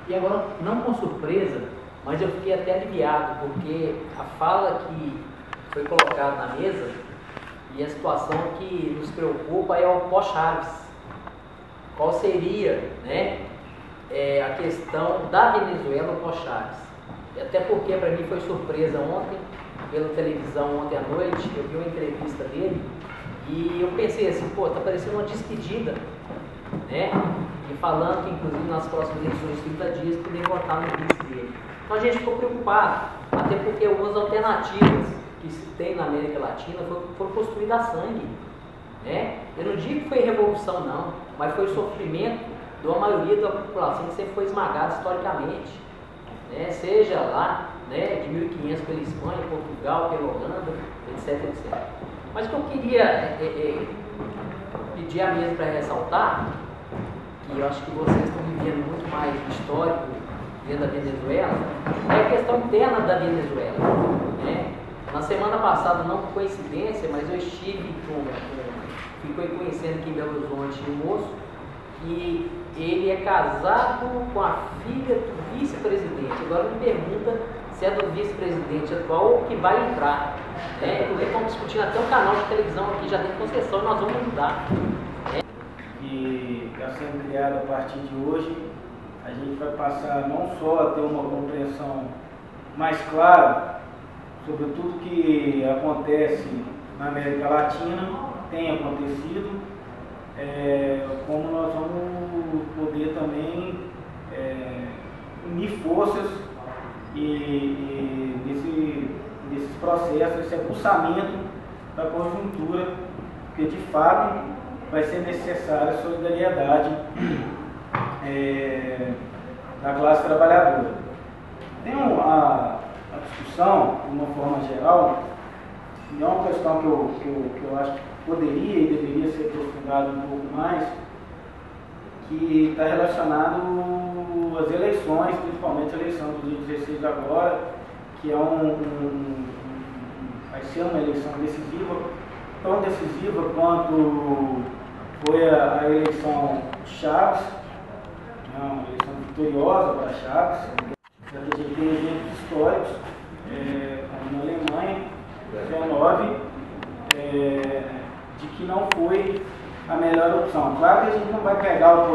E agora, não com surpresa, mas eu fiquei até aliviado, porque a fala que foi colocada na mesa e a situação que nos preocupa é o pós-Chaves. Qual seria, né, a questão da Venezuela pós-Chaves? E até porque para mim foi surpresa ontem, pela televisão ontem à noite, eu vi uma entrevista dele e eu pensei assim, pô, tá parecendo uma despedida, né? E falando que inclusive nas próximas eleições de 30 dias poderia votar no vice dele. Então a gente ficou preocupado, até porque algumas alternativas que se tem na América Latina foram construídas a sangue, né? Eu não digo que foi revolução não, mas foi sofrimento de uma maioria da população que sempre foi esmagada historicamente, né? Seja lá, né, de 1500 pela Espanha, Portugal, pela Holanda, etc, etc. Mas o que eu queria pedir a mesa para ressaltar, que eu acho que vocês estão vivendo muito mais histórico dentro da Venezuela, é a questão interna da Venezuela, né? Na semana passada, não por coincidência, mas eu estive fiquei conhecendo aqui em Belo Horizonte um moço que ele é casado com a filha do vice-presidente. Agora me pergunta se é do vice-presidente atual ou que vai entrar, né? Inclusive estamos discutindo até um canal de televisão aqui já tem concessão e nós vamos mudar, né? E está sendo criado a partir de hoje, a gente vai passar não só a ter uma compreensão mais clara sobre tudo que acontece na América Latina, tem acontecido, como nós vamos poder também unir forças e nesses processos, esse aguçamento da conjuntura, porque de fato vai ser necessária a solidariedade da classe trabalhadora. Tem a discussão, de uma forma geral, e é uma questão que eu acho que poderia e deveria ser aprofundado um pouco mais, que está relacionado às eleições, principalmente a eleição do dia 16 agora, que é vai ser uma eleição decisiva, tão decisiva quanto foi a eleição Chaves, uma eleição vitoriosa para Chaves, já que a gente tem exemplos históricos, como na Alemanha, 19, de que não foi a melhor opção. Claro que a gente não vai pegar o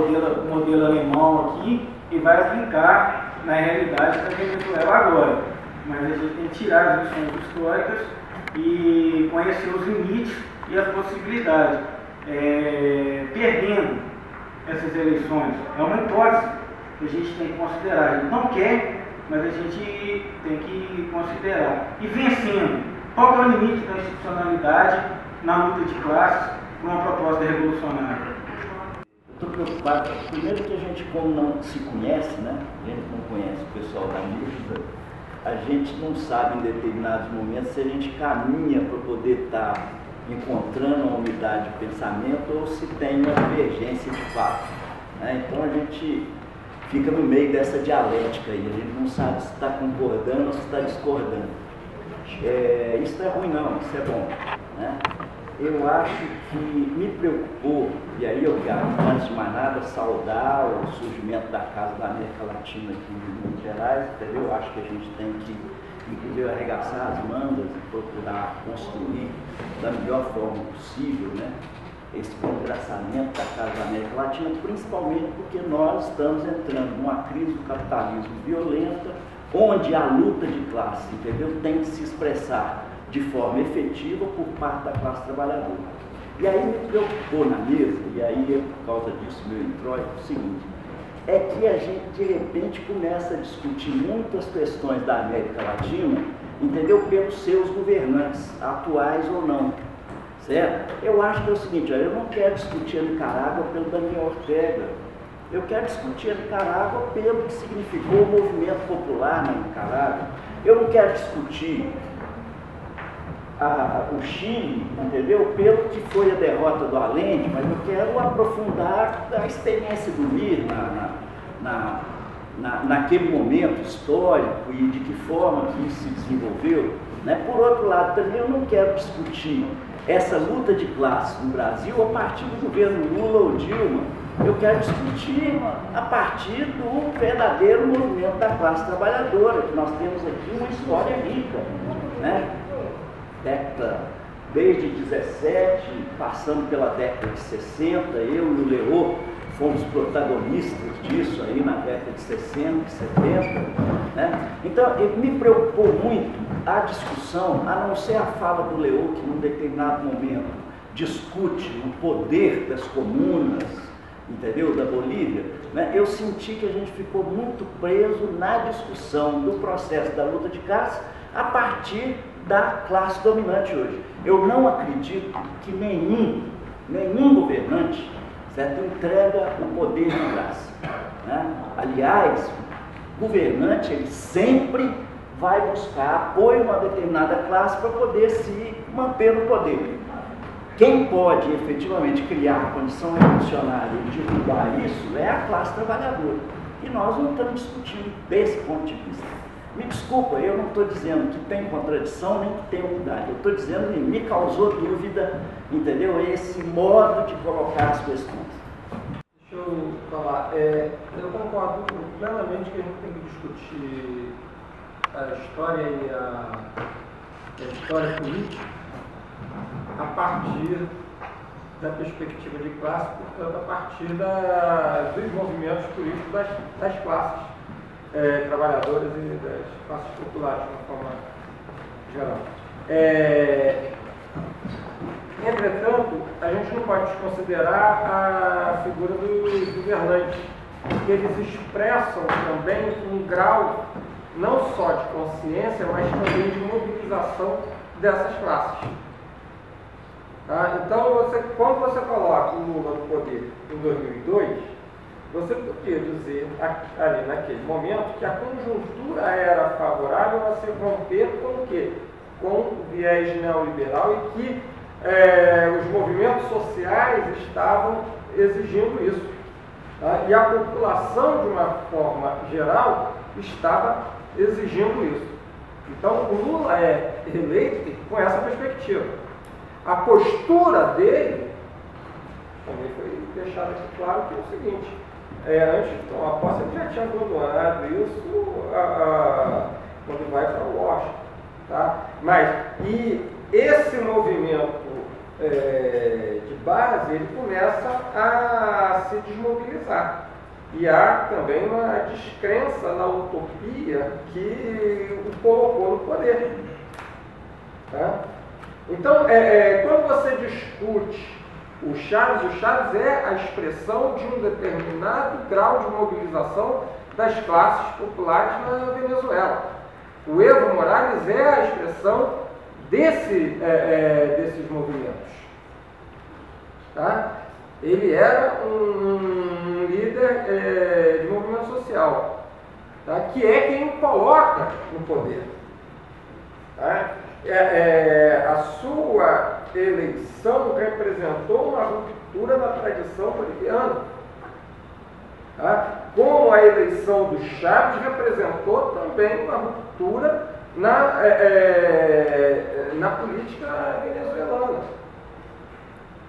modelo alemão aqui e vai aplicar na realidade da Venezuela agora, mas a gente tem que tirar as lições históricas e conhecer os limites e as possibilidades. Perdendo essas eleições é uma hipótese que a gente tem que considerar. A gente não quer, mas a gente tem que considerar. E vencendo, qual é o limite da institucionalidade na luta de classes por uma proposta revolucionária? Estou preocupado, primeiro que a gente, como não se conhece, né? A gente não conhece o pessoal da mesa, a gente não sabe em determinados momentos se a gente caminha para poder estar encontrando uma unidade de pensamento ou se tem uma divergência de fato, né? Então a gente fica no meio dessa dialética aí, a gente não sabe se está concordando ou se está discordando. Isso não é ruim não, isso é bom, né? Eu acho que me preocupou, e aí eu quero, antes de mais nada, saudar o surgimento da Casa da América Latina aqui em Minas Gerais, entendeu? Eu acho que a gente tem que, inclusive, arregaçar as mangas e procurar construir da melhor forma possível, né, esse congraçamento da Casa da América Latina, principalmente porque nós estamos entrando numa crise do capitalismo violenta, onde a luta de classe, entendeu, tem que se expressar de forma efetiva por parte da classe trabalhadora. E aí me preocupou na mesa, e aí por causa disso meu introito, o seguinte, é que a gente de repente começa a discutir muitas questões da América Latina, entendeu, pelos seus governantes, atuais ou não, certo? Eu acho que é o seguinte, olha, eu não quero discutir a Nicarágua pelo Daniel Ortega, eu quero discutir a Nicarágua pelo que significou o movimento popular na Nicarágua, eu não quero discutir o Chile, entendeu? Pelo que foi a derrota do Allende, mas eu quero aprofundar a experiência do Mir naquele momento histórico e de que forma que isso se desenvolveu, né? Por outro lado, também eu não quero discutir essa luta de classe no Brasil a partir do governo Lula ou Dilma, Eu quero discutir a partir do verdadeiro movimento da classe trabalhadora, que nós temos aqui uma história rica, né? Desde 17, passando pela década de 60, eu e o Leô fomos protagonistas disso aí na década de 60, 70, né? Então, me preocupou muito a discussão, a não ser a fala do Leô, que num determinado momento discute o poder das comunas, entendeu, da Bolívia, né? Eu senti que a gente ficou muito preso na discussão do processo da luta de classe a partir da classe dominante hoje. Eu não acredito que nenhum governante, certo, entrega o poder de graça, né? Aliás, o governante ele sempre vai buscar apoio a uma determinada classe para poder se manter no poder. Quem pode efetivamente criar condição revolucionária e derrubar isso é a classe trabalhadora. E nós não estamos discutindo desse ponto de vista. Me desculpa, eu não estou dizendo que tem contradição nem que tem unidade. Eu estou dizendo que me causou dúvida, entendeu? Esse modo de colocar as questões. Deixa eu falar. Eu concordo plenamente que a gente tem que discutir a história e a história política a partir da perspectiva de classe, portanto, a partir dos movimentos políticos das classes trabalhadoras e das classes populares, de uma forma geral. Entretanto, a gente não pode desconsiderar a figura dos governantes, porque eles expressam também um grau não só de consciência, mas também de mobilização dessas classes. Então, quando você coloca o Lula no poder em 2002, você podia dizer ali naquele momento que a conjuntura era favorável a se romper com o quê? Com o viés neoliberal e que os movimentos sociais estavam exigindo isso. E a população, de uma forma geral, estava exigindo isso. Então, o Lula é eleito com essa perspectiva. A postura dele, também foi deixado aqui claro, que é o seguinte: antes de tomar posse, ele já tinha abandonado isso quando vai para Washington. Tá? Mas, e esse movimento de base, ele começa a se desmobilizar. E há também uma descrença na utopia que o colocou no poder. Tá? Então, quando você discute o Chaves é a expressão de um determinado grau de mobilização das classes populares na Venezuela. O Evo Morales é a expressão desses movimentos. Tá? Ele era um líder de movimento social, tá? Que é quem o coloca no poder. Tá? A sua eleição representou uma ruptura na tradição boliviana. Tá? Como a eleição do Chaves representou também uma ruptura na política venezuelana.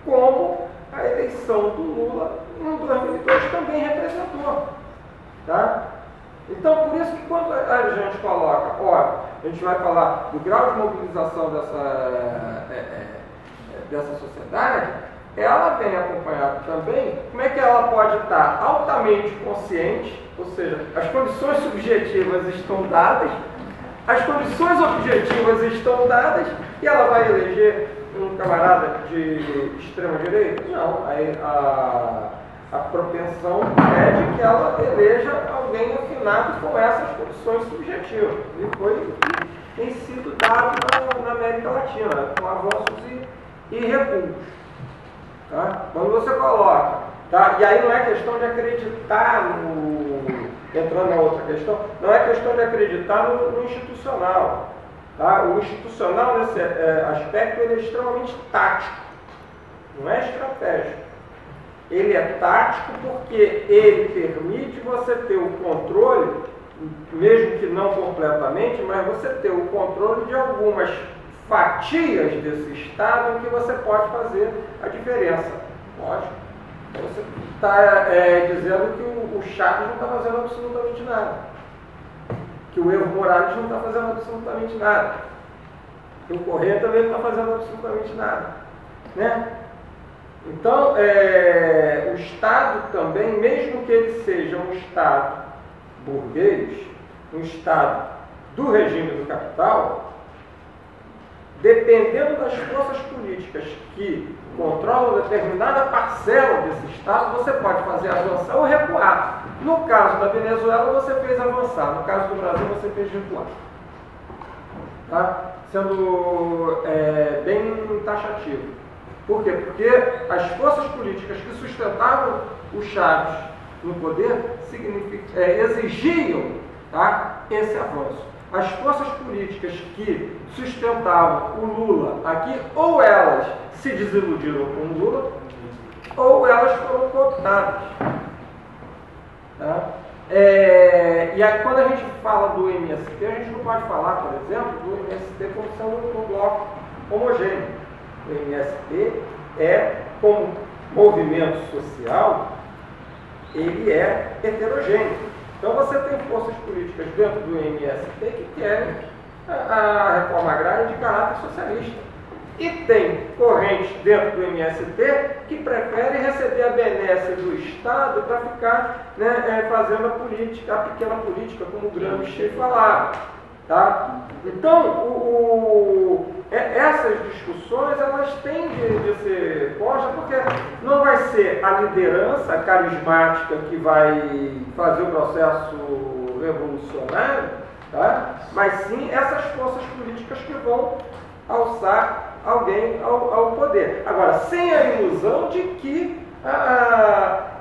Como a eleição do Lula em 2002 também representou. Tá? Então, por isso que quando a gente coloca, a gente vai falar do grau de mobilização dessa sociedade, ela vem acompanhada também, como é que ela pode estar altamente consciente, ou seja, as condições subjetivas estão dadas, as condições objetivas estão dadas, e ela vai eleger um camarada de extrema direita? Não, a propensão é de que ela eleja alguém afinado com essas condições subjetivas. E foi o que tem sido dado na América Latina, com avanços e recuos. Tá? Quando você coloca, tá? E aí não é questão de acreditar entrando na outra questão, não é questão de acreditar no institucional. Tá? O institucional, nesse aspecto, ele é extremamente tático, não é estratégico. Ele é tático porque ele permite você ter o controle, mesmo que não completamente, mas você ter o controle de algumas fatias desse Estado em que você pode fazer a diferença. Lógico. Você está dizendo que o Chaves não está fazendo absolutamente nada, que o Evo Morales não está fazendo absolutamente nada, que o Correia também não está fazendo absolutamente nada, né? Então, o Estado também, mesmo que ele seja um Estado burguês, um Estado do regime do capital, dependendo das forças políticas que controlam determinada parcela desse Estado, você pode fazer avançar ou recuar. No caso da Venezuela, você fez avançar. No caso do Brasil, você fez recuar. Tá? Sendo bem taxativo. Por quê? Porque as forças políticas que sustentavam o Chaves no poder exigiam, tá, esse avanço. As forças políticas que sustentavam o Lula aqui, ou elas se desiludiram com o Lula, ou elas foram cooptadas. Tá? E aí, quando a gente fala do MST, a gente não pode falar, por exemplo, do MST como sendo um bloco homogêneo. O MST como movimento social, ele é heterogêneo. Então você tem forças políticas dentro do MST que querem a reforma agrária de caráter socialista. E tem correntes dentro do MST que preferem receber a benesse do Estado para ficar, né, fazendo a pequena política, como o Gramsci falava. Tá? Então, essas discussões elas têm de ser postas, porque não vai ser a liderança carismática que vai fazer o processo revolucionário, tá? Mas sim essas forças políticas que vão alçar alguém ao poder. Agora, sem a ilusão de que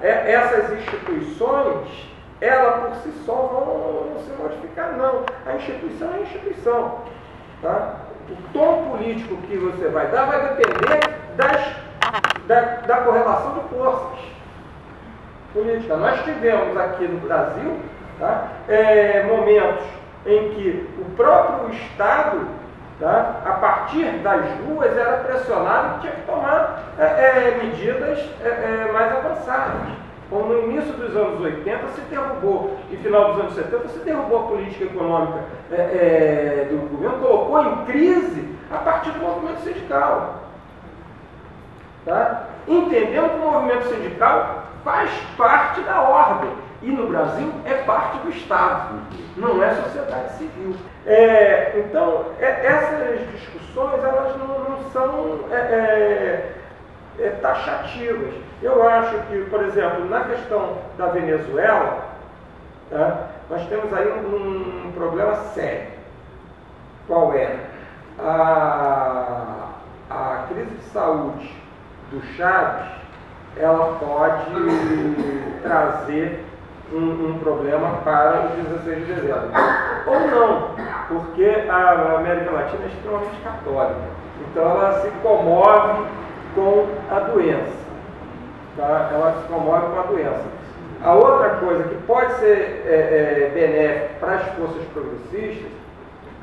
essas instituições, ela por si só vão se modificar, não. A instituição é a instituição. Tá? O tom político que você vai dar vai depender da correlação de forças políticas. Nós tivemos aqui no Brasil, tá, momentos em que o próprio Estado, tá, a partir das ruas, era pressionado e tinha que tomar medidas mais avançadas. Como no início dos anos 80 se derrubou, e final dos anos 70 se derrubou a política econômica do governo, colocou em crise a partir do movimento sindical. Tá? Entendendo que o movimento sindical faz parte da ordem, e no Brasil é parte do Estado, não é sociedade civil. Então, essas discussões elas não são taxativas. Eu acho que, por exemplo, na questão da Venezuela, tá, nós temos aí um problema sério. Qual é? A crise de saúde do Chaves, ela pode trazer um problema para o 16 de dezembro. Ou não, porque a América Latina é extremamente católica. Então ela se comove com a doença. Tá? Ela se comove com a doença. A outra coisa que pode ser benéfica para as forças progressistas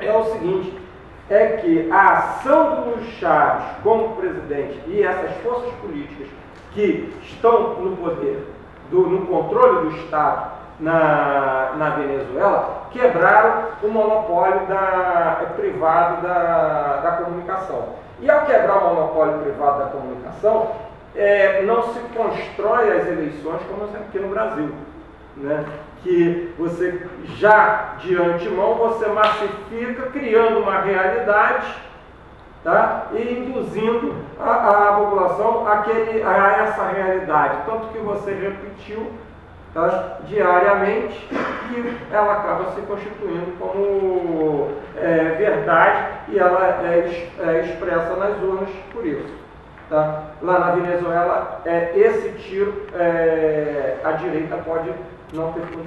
é o seguinte, é que a ação do Chaves como presidente e essas forças políticas que estão no poder, no controle do Estado na Venezuela, quebraram o monopólio privado da comunicação. E ao quebrar o monopólio privado da comunicação, não se constrói as eleições como aqui no Brasil, né? Que você já de antemão você massifica, criando uma realidade, tá? E induzindo a população a essa realidade, tanto que você repetiu, tá, diariamente, que ela acaba se constituindo como verdade e ela é expressa nas urnas por isso. Tá? Lá na Venezuela, esse tiro a direita pode não ter condição.